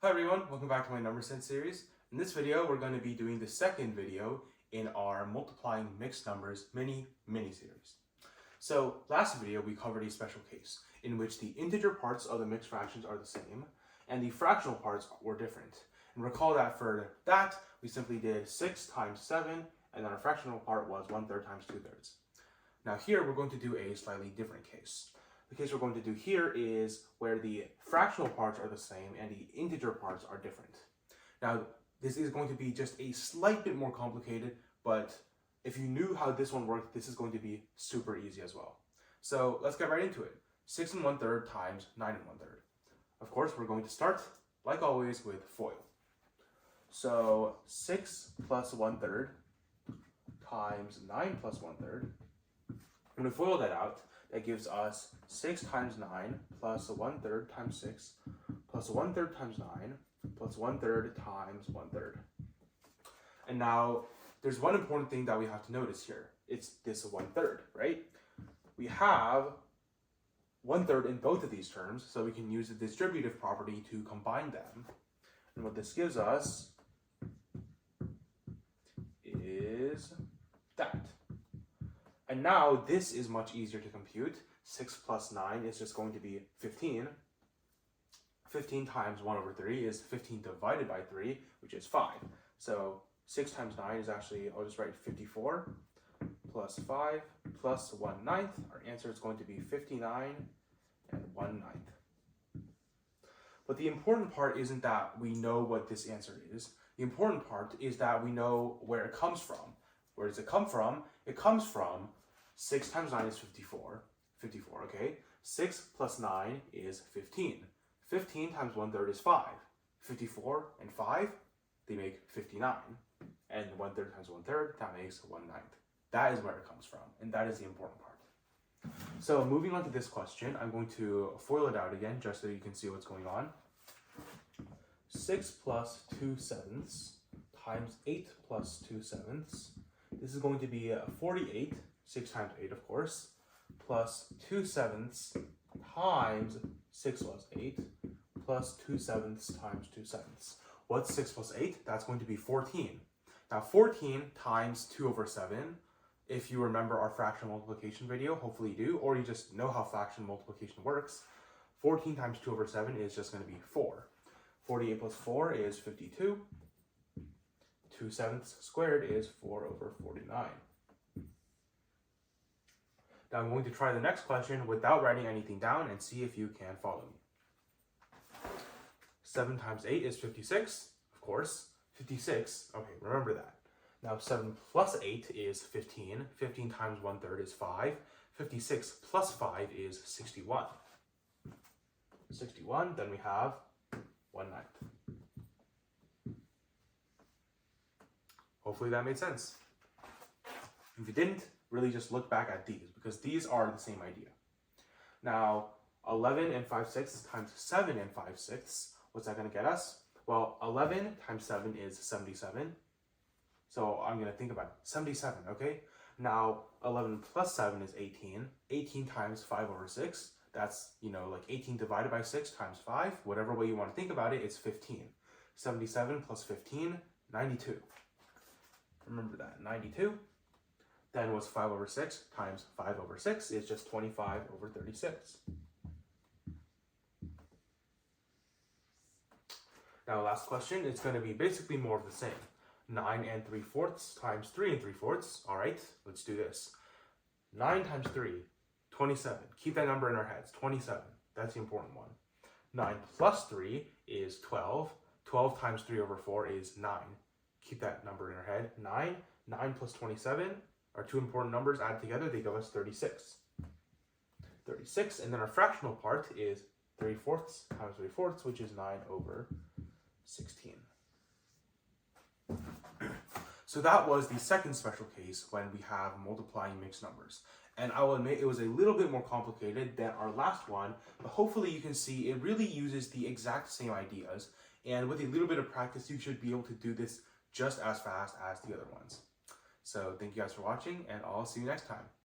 Hi everyone, welcome back to my number sense series. In this video, we're going to be doing the second video in our multiplying mixed numbers mini series. So last video, we covered a special case in which the integer parts of the mixed fractions are the same and the fractional parts were different. And recall that for that, we simply did 6 times 7 and then our fractional part was 1/3 times 2/3. Now here, we're going to do a slightly different case. The case we're going to do here is where the fractional parts are the same and the integer parts are different. Now, this is going to be just a slight bit more complicated, but if you knew how this one worked, this is going to be super easy as well. So let's get right into it. 6 1/3 times 9 1/3. Of course, we're going to start, like always, with FOIL. So 6 plus 1/3 times 9 plus 1/3. When we FOIL that out, that gives us 6 times 9 plus 1/3 times 6 plus 1/3 times 9 plus 1/3 times 1/3. And now there's one important thing that we have to notice here. It's this 1/3, right? We have 1/3 in both of these terms, so we can use the distributive property to combine them. And what this gives us is that. And now this is much easier to compute. 6 plus 9 is just going to be 15. 15 times 1/3 is 15 divided by 3, which is 5. So 6 times 9 is actually, I'll just write 54 plus 5 plus 1/9. Our answer is going to be 59 and 1/9. But the important part isn't that we know what this answer is. The important part is that we know where it comes from. Where does it come from? It comes from 6 times 9 is 54. 54, okay? 6 plus 9 is 15. 15 times 1/3 is 5. 54 and 5, they make 59. And 1/3 times 1/3, that makes 1/9. That is where it comes from, and that is the important part. So moving on to this question, I'm going to FOIL it out again, just so you can see what's going on. 6 plus 2/7 times 8 plus 2/7. This is going to be 48, 6 times 8, of course, plus 2/7 times 6 plus 8, plus 2/7 times 2/7. What's 6 plus 8? That's going to be 14. Now 14 times 2/7, if you remember our fractional multiplication video, hopefully you do, or you just know how fractional multiplication works, 14 times 2/7 is just going to be 4. 48 plus 4 is 52. 2/7 squared is 4/49. Now I'm going to try the next question without writing anything down and see if you can follow me. 7 times 8 is 56, of course. 56, okay, remember that. Now 7 plus 8 is 15. 15 times 1/3 is 5. 56 plus 5 is 61. 61, then we have 1/9. Hopefully that made sense. If it didn't, really just look back at these, because these are the same idea. Now, 11 and 5/6 times 7 and 5/6, what's that going to get us? Well, 11 times 7 is 77. So I'm going to think about it. 77, okay? Now, 11 plus 7 is 18. 18 times 5/6, that's, like 18 divided by 6 times 5. Whatever way you want to think about it, it's 15. 77 plus 15, 92. Remember that, 92. Then what's 5/6 times 5/6 is just 25/36. Now last question, it's going to be basically more of the same. 9 3/4 times 3 3/4. All right, let's do this. 9 times 3, 27. Keep that number in our heads, 27. That's the important one. 9 plus 3 is 12. 12 times 3/4 is 9. Keep that number in our head, 9. 9 plus 27 are two important numbers added together. They give us 36. 36, and then our fractional part is 3/4 times 3/4, which is 9/16. So that was the second special case when we have multiplying mixed numbers. And I will admit it was a little bit more complicated than our last one, but hopefully you can see it really uses the exact same ideas. And with a little bit of practice, you should be able to do this just as fast as the other ones. So thank you guys for watching, and I'll see you next time.